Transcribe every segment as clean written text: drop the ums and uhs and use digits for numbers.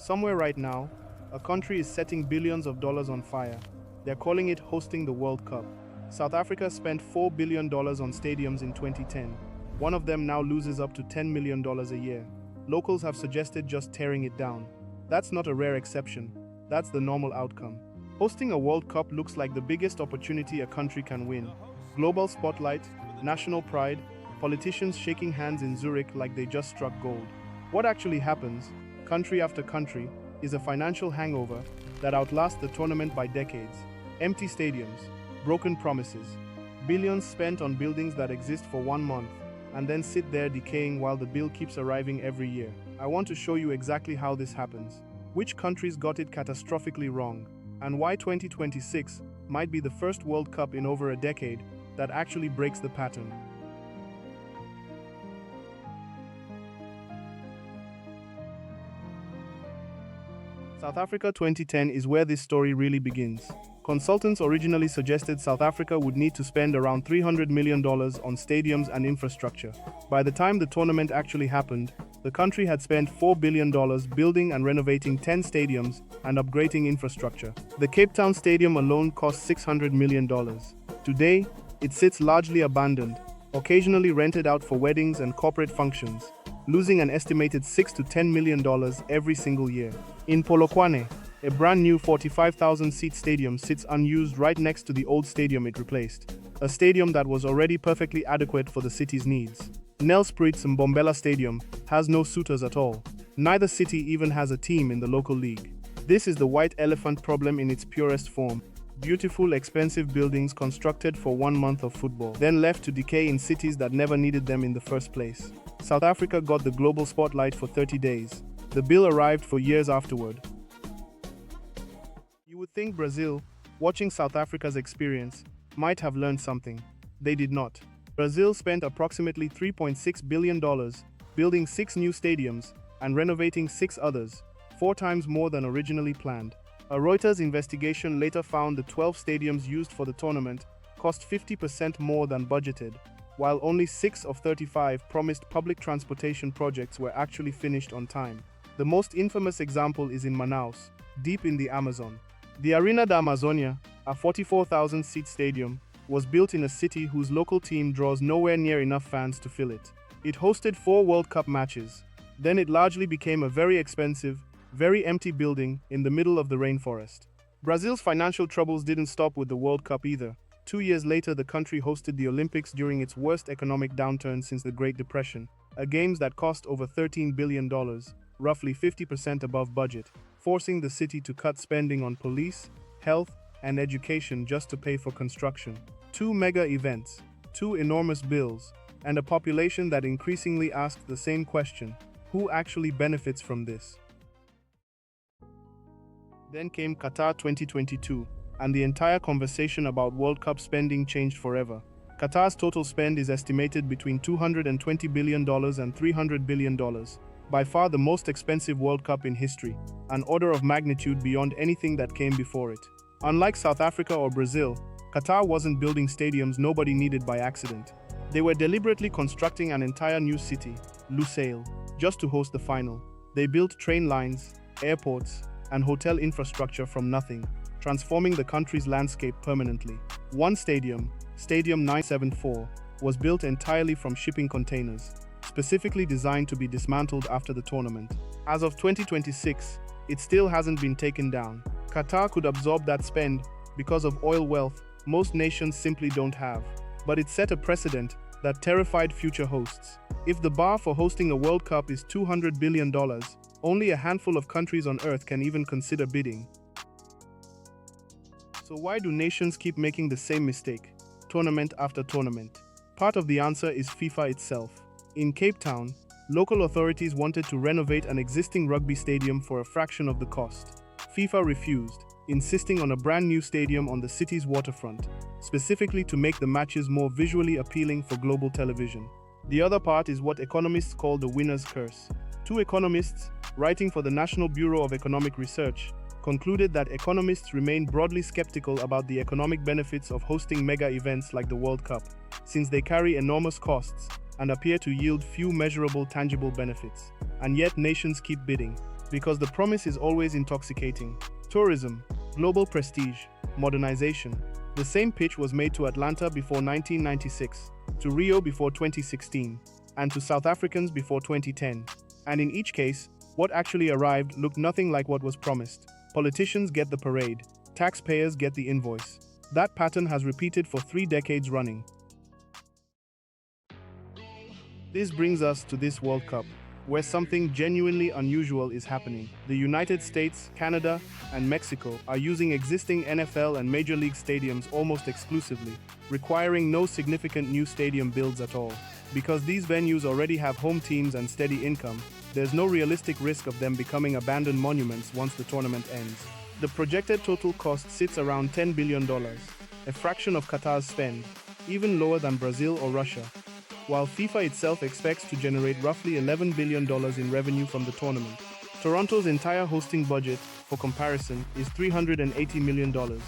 Somewhere right now, a country is setting billions of dollars on fire. They're calling it hosting the World Cup. South Africa spent $4 billion on stadiums in 2010. One of them now loses up to $10 million a year. Locals have suggested just tearing it down. That's not a rare exception. That's the normal outcome. Hosting a World Cup looks like the biggest opportunity a country can win. Global spotlight, national pride, politicians shaking hands in Zurich like they just struck gold. What actually happens, country after country, is a financial hangover that outlasts the tournament by decades. Empty stadiums, broken promises, billions spent on buildings that exist for 1 month and then sit there decaying while the bill keeps arriving every year. I want to show you exactly how this happens, which countries got it catastrophically wrong, and why 2026 might be the first World Cup in over a decade that actually breaks the pattern. South Africa 2010 is where this story really begins. Consultants originally suggested South Africa would need to spend around $300 million on stadiums and infrastructure. By the time the tournament actually happened, the country had spent $4 billion building and renovating 10 stadiums and upgrading infrastructure. The Cape Town Stadium alone cost $600 million. Today, it sits largely abandoned, occasionally rented out for weddings and corporate functions, losing an estimated $6 to $10 million every single year. In Polokwane, a brand new 45,000-seat stadium sits unused right next to the old stadium it replaced, a stadium that was already perfectly adequate for the city's needs. Nelspruit's Mbombela Stadium has no suitors at all. Neither city even has a team in the local league. This is the white elephant problem in its purest form. Beautiful, expensive buildings constructed for 1 month of football, then left to decay in cities that never needed them in the first place. South Africa got the global spotlight for 30 days. The bill arrived for years afterward. You would think Brazil, watching South Africa's experience, might have learned something. They did not. Brazil spent approximately $3.6 billion building 6 new stadiums and renovating 6 others, 4 times more than originally planned. A Reuters investigation later found the 12 stadiums used for the tournament cost 50% more than budgeted, while only 6 of 35 promised public transportation projects were actually finished on time. The most infamous example is in Manaus, deep in the Amazon. The Arena da Amazônia, a 44,000-seat stadium, was built in a city whose local team draws nowhere near enough fans to fill it. It hosted 4 World Cup matches. Then it largely became a very expensive, very empty building in the middle of the rainforest. Brazil's financial troubles didn't stop with the World Cup either. 2 years later, the country hosted the Olympics during its worst economic downturn since the Great Depression, a games that cost over $13 billion, roughly 50% above budget, forcing the city to cut spending on police, health, and education just to pay for construction. 2 mega events, 2 enormous bills, and a population that increasingly asks the same question: who actually benefits from this? Then came Qatar 2022, and the entire conversation about World Cup spending changed forever. Qatar's total spend is estimated between $220 billion and $300 billion, by far the most expensive World Cup in history, an order of magnitude beyond anything that came before it. Unlike South Africa or Brazil, Qatar wasn't building stadiums nobody needed by accident. They were deliberately constructing an entire new city, Lusail, just to host the final. They built train lines, airports, and hotel infrastructure from nothing, transforming the country's landscape permanently. One stadium, Stadium 974, was built entirely from shipping containers, specifically designed to be dismantled after the tournament. As of 2026, it still hasn't been taken down. Qatar could absorb that spend because of oil wealth most nations simply don't have. But it set a precedent that terrified future hosts. If the bar for hosting a World Cup is $200 billion, only a handful of countries on Earth can even consider bidding. So why do nations keep making the same mistake, tournament after tournament? Part of the answer is FIFA itself. In Cape Town, local authorities wanted to renovate an existing rugby stadium for a fraction of the cost. FIFA refused, insisting on a brand new stadium on the city's waterfront, specifically to make the matches more visually appealing for global television. The other part is what economists call the winner's curse. 2 economists, writing for the National Bureau of Economic Research, concluded that economists remain broadly skeptical about the economic benefits of hosting mega events like the World Cup, since they carry enormous costs and appear to yield few measurable tangible benefits. And yet nations keep bidding. because the promise is always intoxicating. Tourism, global prestige, modernization. The same pitch was made to Atlanta before 1996, to Rio before 2016, and to South Africans before 2010. And in each case, what actually arrived looked nothing like what was promised. Politicians get the parade, taxpayers get the invoice. That pattern has repeated for 3 decades running. This brings us to this World Cup, where something genuinely unusual is happening. The United States, Canada, and Mexico are using existing NFL and Major League stadiums almost exclusively, requiring no significant new stadium builds at all. Because these venues already have home teams and steady income, there's no realistic risk of them becoming abandoned monuments once the tournament ends. The projected total cost sits around $10 billion, a fraction of Qatar's spend, even lower than Brazil or Russia, while FIFA itself expects to generate roughly $11 billion in revenue from the tournament. Toronto's entire hosting budget, for comparison, is $380 million,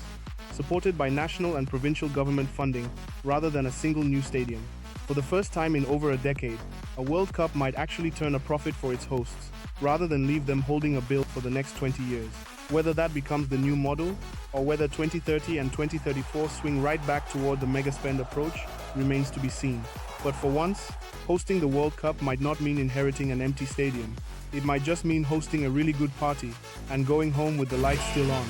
supported by national and provincial government funding rather than a single new stadium. For the first time in over a decade, a World Cup might actually turn a profit for its hosts, rather than leave them holding a bill for the next 20 years. Whether that becomes the new model, or whether 2030 and 2034 swing right back toward the mega-spend approach, remains to be seen. But for once, hosting the World Cup might not mean inheriting an empty stadium. It might just mean hosting a really good party and going home with the lights still on.